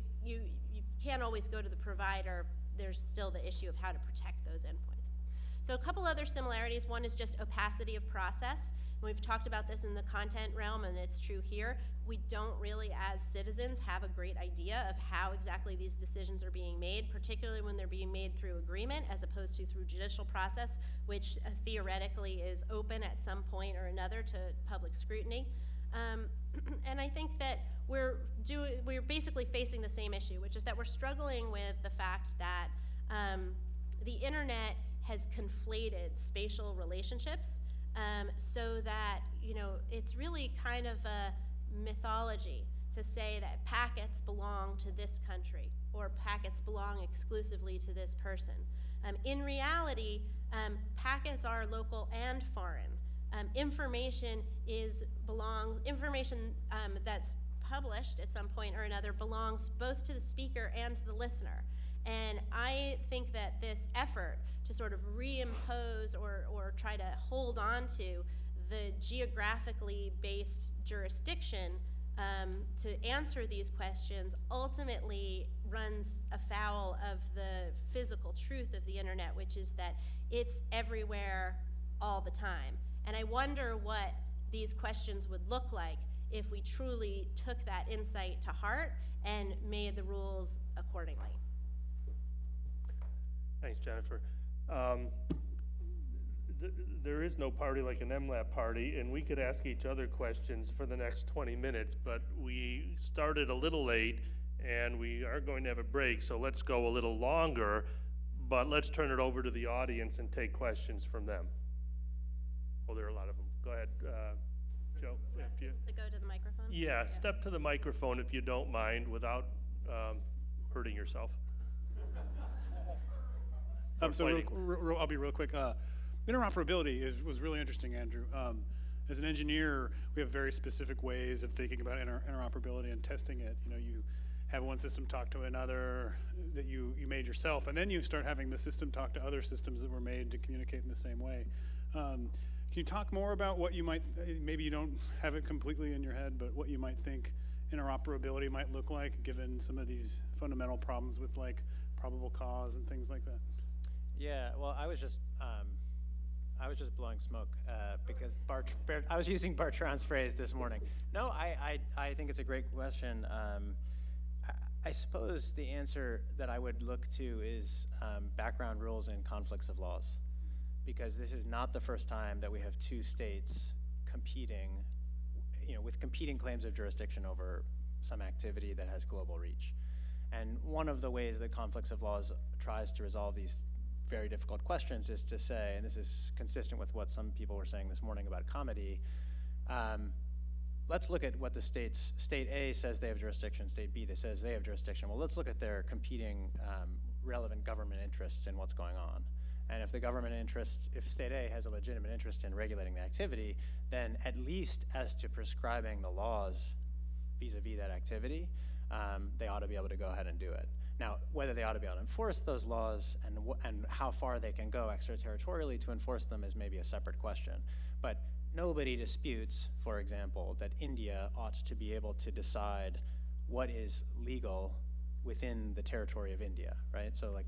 can't always go to the provider. There's still the issue of how to protect those endpoints. So a couple other similarities. One is just opacity of process. And we've talked about this in the content realm, and it's true here. We don't really, as citizens, have a great idea of how exactly these decisions are being made, particularly when they're being made through agreement as opposed to through judicial process, which theoretically is open at some point or another to public scrutiny. And I think that we're basically facing the same issue, which is that we're struggling with the fact that the internet has conflated spatial relationships, so that it's really kind of a mythology to say that packets belong to this country or packets belong exclusively to this person. In reality, packets are local and foreign. Information that's published at some point or another belongs both to the speaker and to the listener. And I think that this effort to sort of reimpose or try to hold on to the geographically based jurisdiction to answer these questions ultimately runs afoul of the physical truth of the internet, which is that it's everywhere all the time. And I wonder what these questions would look like if we truly took that insight to heart and made the rules accordingly. Thanks, Jennifer. There is no party like an MLAT party, and we could ask each other questions for the next 20 minutes, but we started a little late, and we are going to have a break, so let's go a little longer, but let's turn it over to the audience and take questions from them. Oh, there are a lot of them. Go ahead, Joe. After you. To go to the microphone? Yeah, step to the microphone if you don't mind, without hurting yourself. So I'll be real quick. Interoperability was really interesting, Andrew. As an engineer, we have very specific ways of thinking about interoperability and testing it. You have one system talk to another that you made yourself, and then you start having the system talk to other systems that were made to communicate in the same way. Can you talk more about what you might, maybe you don't have it completely in your head, but what you might think interoperability might look like given some of these fundamental problems with like probable cause and things like that? Yeah, well, I was just blowing smoke because I was using Bertrand's phrase this morning. No, I think it's a great question. I suppose the answer that I would look to is background rules and conflicts of laws, because this is not the first time that we have two states competing, with competing claims of jurisdiction over some activity that has global reach. And one of the ways that conflicts of laws tries to resolve these very difficult questions is to say, and this is consistent with what some people were saying this morning about comedy, let's look at what the state A says they have jurisdiction, state B that says they have jurisdiction. Well, let's look at their competing relevant government interests in what's going on. And if the government interest, if state A has a legitimate interest in regulating the activity, then at least as to prescribing the laws vis-a-vis that activity, they ought to be able to go ahead and do it. Now, whether they ought to be able to enforce those laws and how far they can go extraterritorially to enforce them is maybe a separate question. But nobody disputes, for example, that India ought to be able to decide what is legal within the territory of India, right? So like,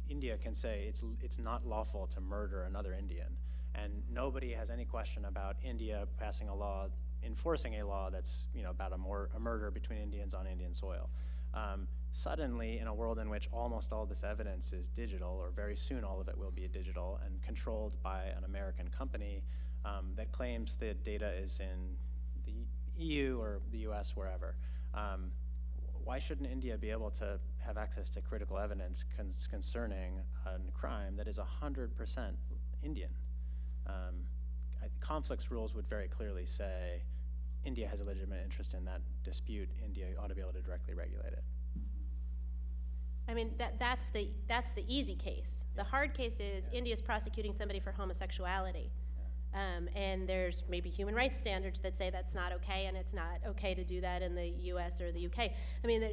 India can say it's not lawful to murder another Indian. And nobody has any question about India passing a law, enforcing a law that's, about a murder between Indians on Indian soil. Suddenly, in a world in which almost all this evidence is digital, or very soon all of it will be digital and controlled by an American company that claims that data is in the EU or the US, wherever, why shouldn't India be able to have access to critical evidence concerning a crime that is 100% Indian? Conflicts rules would very clearly say India has a legitimate interest in that dispute. India ought to be able to directly regulate it. I mean, that's the easy case. The hard case is India's prosecuting somebody for homosexuality. And there's maybe human rights standards that say that's not okay, and it's not okay to do that in the US or the UK. I mean,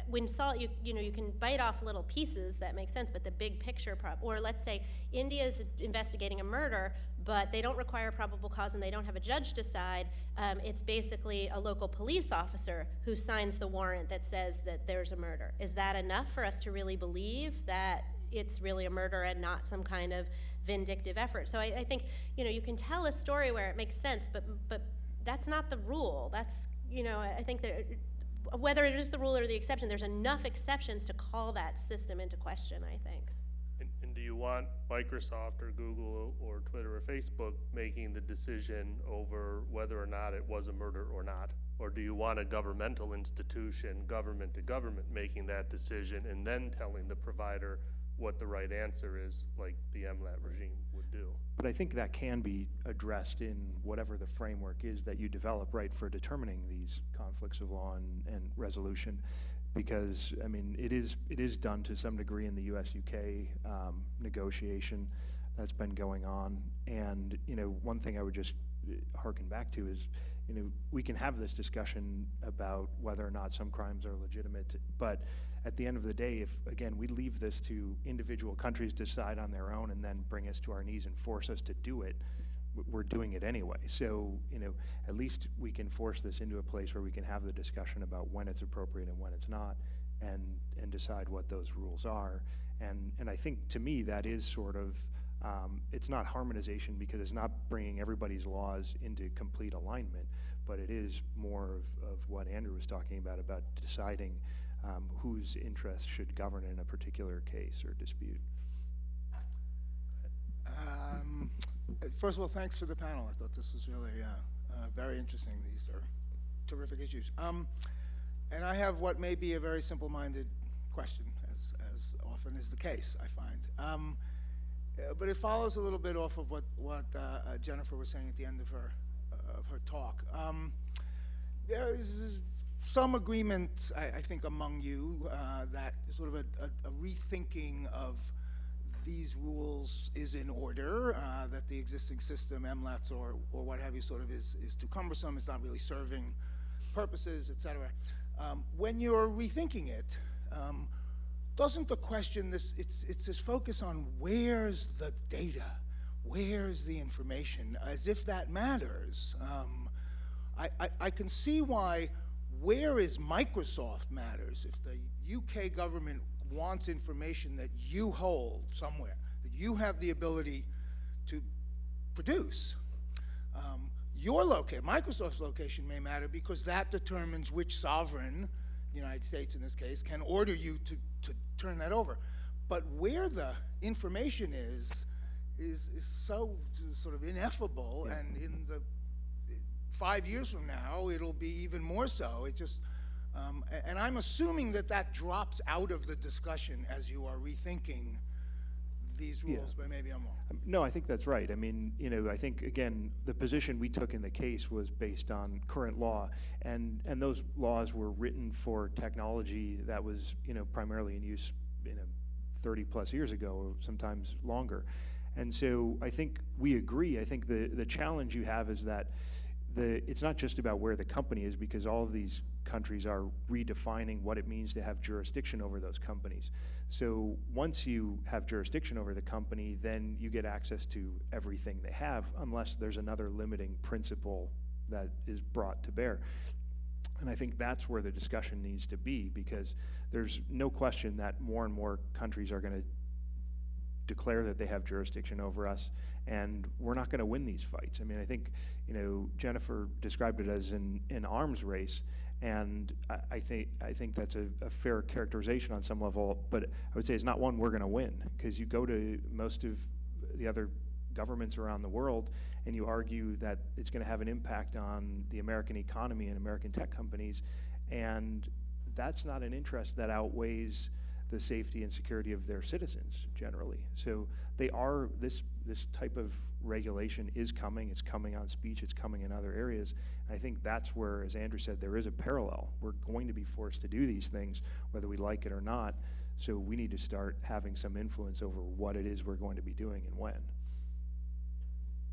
when salt, you can bite off little pieces, that makes sense, but the big picture or let's say India's investigating a murder, but they don't require probable cause and they don't have a judge decide. It's basically a local police officer who signs the warrant that says that there's a murder. Is that enough for us to really believe that it's really a murder and not some kind of vindictive effort? So I think, you can tell a story where it makes sense, but that's not the rule. That's, I think that whether it is the rule or the exception, there's enough exceptions to call that system into question, I think. And do you want Microsoft or Google or Twitter or Facebook making the decision over whether or not it was a murder or not? Or do you want a governmental institution, government to government, making that decision and then telling the provider what the right answer is, like the MLAT regime would do? But I think that can be addressed in whatever the framework is that you develop, right, for determining these conflicts of law and resolution. Because, I mean, it is done to some degree in the US-UK negotiation that's been going on. And, one thing I would just harken back to is, we can have this discussion about whether or not some crimes are legitimate, but at the end of the day, if, again, we leave this to individual countries to decide on their own and then bring us to our knees and force us to do it, we're doing it anyway. So, at least we can force this into a place where we can have the discussion about when it's appropriate and when it's not, and decide what those rules are. And I think, to me, that is sort of, it's not harmonization because it's not bringing everybody's laws into complete alignment, but it is more of what Andrew was talking about deciding whose interests should govern in a particular case or dispute. First of all, thanks for the panel. I thought this was really very interesting. These are terrific issues. And I have what may be a very simple-minded question, as often is the case, I find. But it follows a little bit off of what Jennifer was saying at the end of her talk. There is some agreement, I think, among you that sort of a rethinking of these rules is in order, that the existing system, MLATs or what have you, sort of is too cumbersome, it's not really serving purposes, et cetera. When you're rethinking it, doesn't the question, it's this focus on where's the data, where's the information, as if that matters. I can see why where is Microsoft matters. If the UK government wants information that you hold somewhere, that you have the ability to produce, Microsoft's location may matter because that determines which sovereign, the United States in this case, can order you to turn that over. But where the information is so sort of ineffable, yeah. And in the 5 years from now, it'll be even more so. It just, and I'm assuming that drops out of the discussion as you are rethinking these rules, yeah. But maybe I'm wrong. No, I think that's right. I mean, I think, again, the position we took in the case was based on current law, and those laws were written for technology that was, primarily in use, 30 plus years ago, or sometimes longer. And so I think we agree. I think the challenge you have is that it's not just about where the company is, because all of these countries are redefining what it means to have jurisdiction over those companies. So once you have jurisdiction over the company, then you get access to everything they have, unless there's another limiting principle that is brought to bear. And I think that's where the discussion needs to be, because there's no question that more and more countries are going to declare that they have jurisdiction over us, and we're not going to win these fights. I mean, I think, Jennifer described it as an arms race, and I think that's a fair characterization on some level, but I would say it's not one we're going to win, because you go to most of the other governments around the world and you argue that it's going to have an impact on the American economy and American tech companies, and that's not an interest that outweighs the safety and security of their citizens generally. So they are, this type of regulation is coming. It's coming on speech. It's coming in other areas. I think that's where, as Andrew said, there is a parallel. We're going to be forced to do these things, whether we like it or not. So we need to start having some influence over what it is we're going to be doing and when.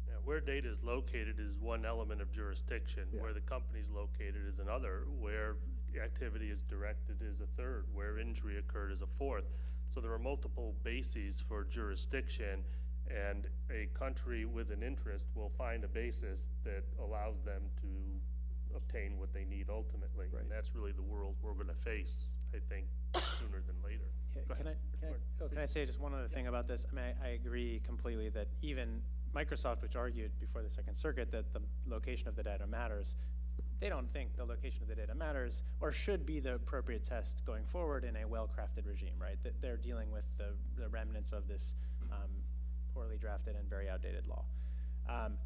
Yeah, where data is located is one element of jurisdiction. Yeah. Where the company is located is another. Where activity is directed is a third. Where injury occurred is a fourth. So there are multiple bases for jurisdiction, And a country with an interest will find a basis that allows them to obtain what they need ultimately. Right. And that's really the world we're gonna face, I think, sooner than later. Yeah, Go ahead. can I say just one other thing about this? I mean, I agree completely that even Microsoft, which argued before the Second Circuit that the location of the data matters, they don't think the location of the data matters or should be the appropriate test going forward in a well-crafted regime, right? That they're dealing with the remnants of this poorly drafted and very outdated law.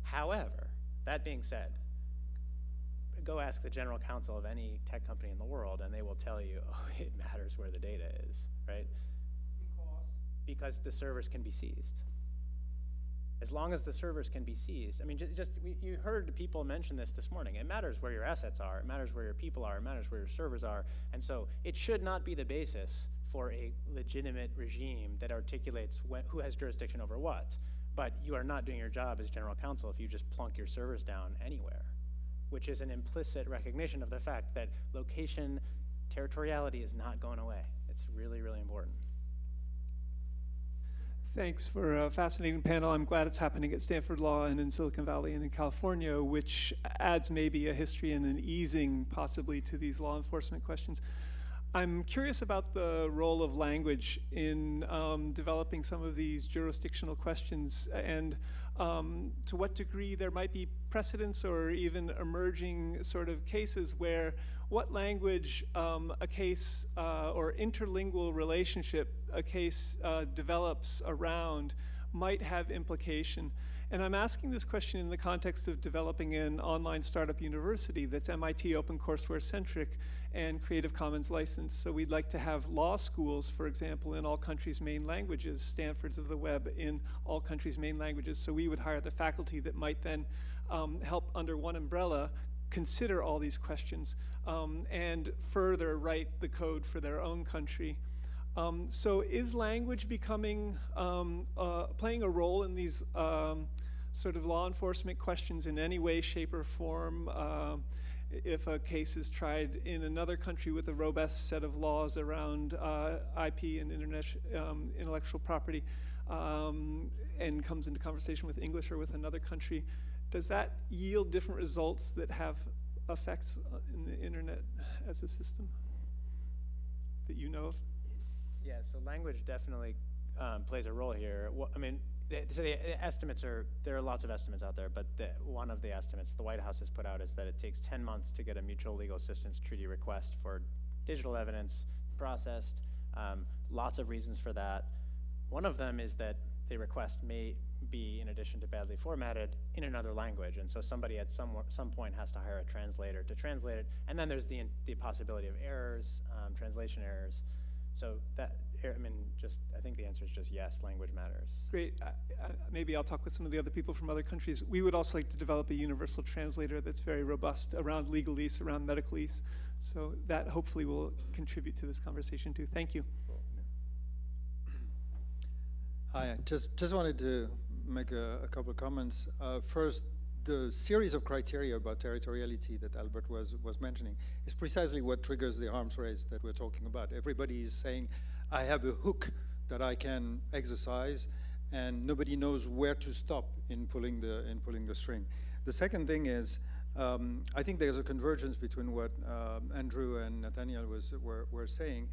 However, that being said, go ask the general counsel of any tech company in the world and they will tell you, oh, it matters where the data is, right? Because the servers can be seized. As long as the servers can be seized, I mean, you heard people mention this morning. It matters where your assets are, it matters where your people are, it matters where your servers are, and so it should not be the basis for a legitimate regime that articulates who has jurisdiction over what. But you are not doing your job as general counsel if you just plunk your servers down anywhere, which is an implicit recognition of the fact that location territoriality is not going away. It's really, really important. Thanks for a fascinating panel. I'm glad it's happening at Stanford Law and in Silicon Valley and in California, which adds maybe a history and an easing possibly to these law enforcement questions. I'm curious about the role of language in developing some of these jurisdictional questions and to what degree there might be precedents or even emerging sort of cases where what language a case or interlingual relationship a case develops around might have implication. And I'm asking this question in the context of developing an online startup university that's MIT OpenCourseWare centric and Creative Commons licensed. So we'd like to have law schools, for example, in all countries' main languages, Stanfords of the web in all countries' main languages. So we would hire the faculty that might then help under one umbrella consider all these questions and further write the code for their own country. So is language becoming, playing a role in these sort of law enforcement questions in any way, shape, or form? If a case is tried in another country with a robust set of laws around IP and intellectual property and comes into conversation with English or with another country, does that yield different results that have effects in the internet as a system that you know of? Yeah, so language definitely plays a role here. I mean, so the estimates are, there are lots of estimates out there, but one of the estimates the White House has put out is that it takes 10 months to get a mutual legal assistance treaty request for digital evidence processed. Lots of reasons for that. One of them is that the request may be, in addition to badly formatted, in another language, and so somebody at some point has to hire a translator to translate it, and then there's the possibility of errors, translation errors. So that, I mean, I think the answer is just yes, language matters. Great. Maybe I'll talk with some of the other people from other countries. We would also like to develop a universal translator that's very robust around legalese, around medicalese. So that hopefully will contribute to this conversation too. Thank you. Hi, I just wanted to make a couple of comments. First, the series of criteria about territoriality that Albert was mentioning is precisely what triggers the arms race that we're talking about. Everybody is saying, I have a hook that I can exercise, and nobody knows where to stop in pulling the string. The second thing is, I think there's a convergence between what Andrew and Nathaniel were saying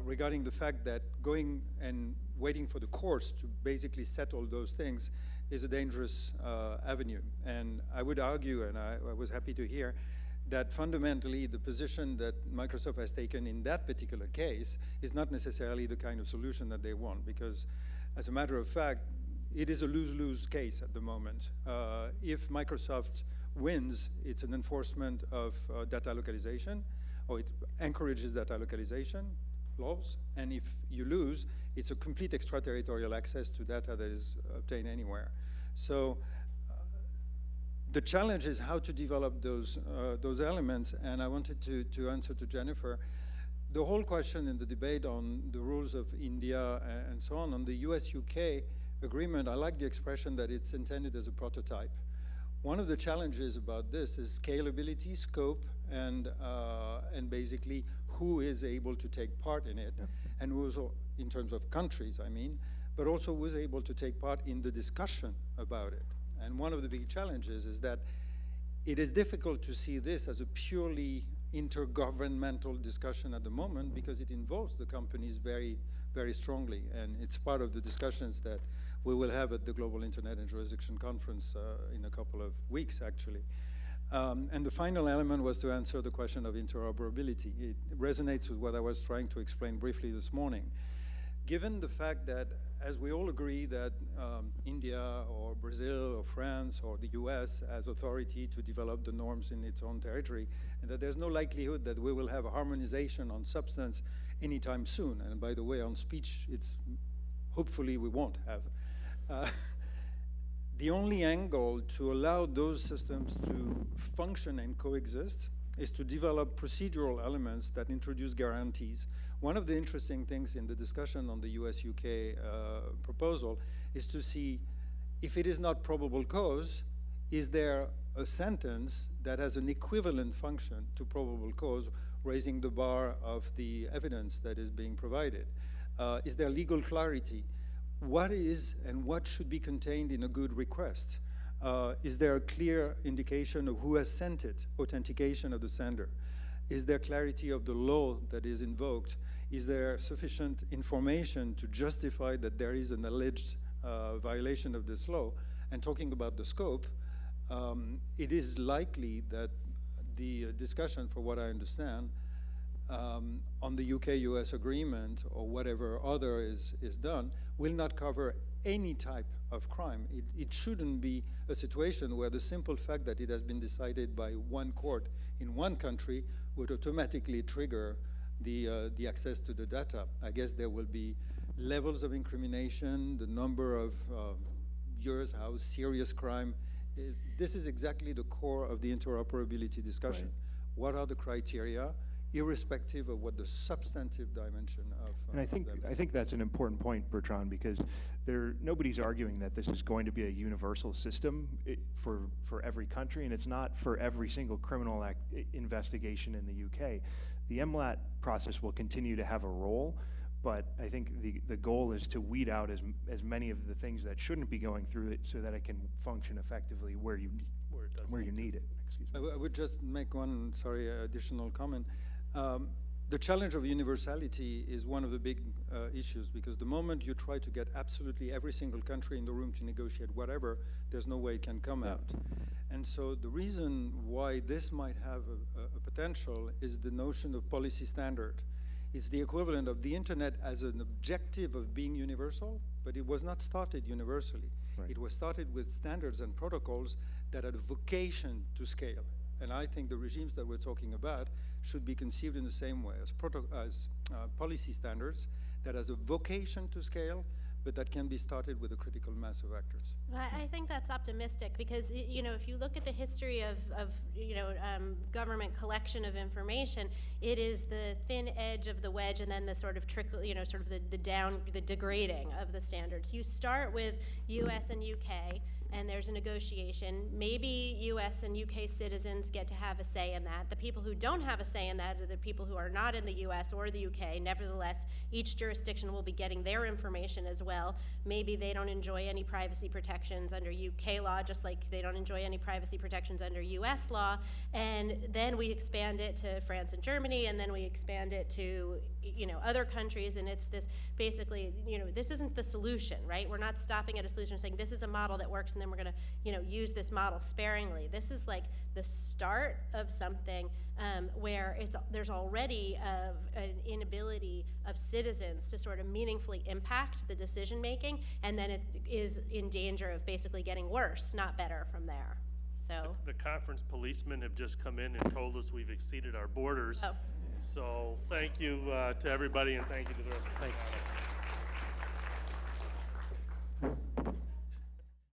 regarding the fact that going and waiting for the courts to basically settle those things is a dangerous avenue. And I would argue, and I was happy to hear, that fundamentally the position that Microsoft has taken in that particular case is not necessarily the kind of solution that they want, because as a matter of fact, it is a lose-lose case at the moment. If Microsoft wins, it's an enforcement of data localization, or it encourages data localization laws, and if you lose, it's a complete extraterritorial access to data that is obtained anywhere. So the challenge is how to develop those elements, and I wanted to answer to Jennifer. The whole question in the debate on the rules of India and so on the US-UK agreement, I like the expression that it's intended as a prototype. One of the challenges about this is scalability, scope, and basically who is able to take part in it, and also in terms of countries, I mean, but also who is able to take part in the discussion about it. And one of the big challenges is that it is difficult to see this as a purely intergovernmental discussion at the moment because it involves the companies very, very strongly. And it's part of the discussions that we will have at the Global Internet and Jurisdiction Conference in a couple of weeks, actually. And the final element was to answer the question of interoperability. It resonates with what I was trying to explain briefly this morning. Given the fact that, as we all agree, that India or Brazil or France or the US has authority to develop the norms in its own territory, and that there's no likelihood that we will have a harmonization on substance anytime soon. And by the way, on speech, it's hopefully we won't have. The only angle to allow those systems to function and coexist is to develop procedural elements that introduce guarantees. One of the interesting things in the discussion on the US-UK proposal is to see if it is not probable cause, is there a sentence that has an equivalent function to probable cause, raising the bar of the evidence that is being provided? Is there legal clarity? What is and what should be contained in a good request? Is there a clear indication of who has sent it, authentication of the sender? Is there clarity of the law that is invoked? Is there sufficient information to justify that there is an alleged violation of this law? And talking about the scope, it is likely that the discussion, for what I understand, on the UK-US agreement or whatever other is done will not cover any type of crime. It shouldn't be a situation where the simple fact that it has been decided by one court in one country would automatically trigger the access to the data. I guess there will be levels of incrimination, the number of years, how serious crime is. This is exactly the core of the interoperability discussion. Right. What are the criteria, irrespective of what the substantive dimension of And I think that's an important point, Bertrand, because nobody's arguing that this is going to be a universal system for every country, and it's not for every single criminal investigation in the UK. The MLAT process will continue to have a role, but I think the goal is to weed out as many of the things that shouldn't be going through it so that it can function effectively where you need it. Excuse me. I would just make one, additional comment. The challenge of universality is one of the big issues, because the moment you try to get absolutely every single country in the room to negotiate whatever, there's no way it can come out. And so the reason why this might have a potential is the notion of policy standard. It's the equivalent of the internet as an objective of being universal, but it was not started universally. Right. It was started with standards and protocols that had a vocation to scale. And I think the regimes that we're talking about should be conceived in the same way as policy standards that has a vocation to scale, but that can be started with a critical mass of actors. I think that's optimistic because, if you look at the history of government collection of information, it is the thin edge of the wedge and then the sort of trickle, sort of the degrading of the standards. You start with US and UK, and there's a negotiation. Maybe US and UK citizens get to have a say in that. The people who don't have a say in that are the people who are not in the US or the UK. Nevertheless, each jurisdiction will be getting their information as well. Maybe they don't enjoy any privacy protections under UK law, just like they don't enjoy any privacy protections under US law. And then we expand it to France and Germany, and then we expand it to other countries, and it's this basically, this isn't the solution, right? We're not stopping at a solution saying this is a model that works and then we're gonna, use this model sparingly. This is like the start of something where there's already an inability of citizens to sort of meaningfully impact the decision making, and then it is in danger of basically getting worse, not better from there. So The conference policemen have just come in and told us we've exceeded our borders. Oh. So thank you to everybody, and thank you to the rest of the panel.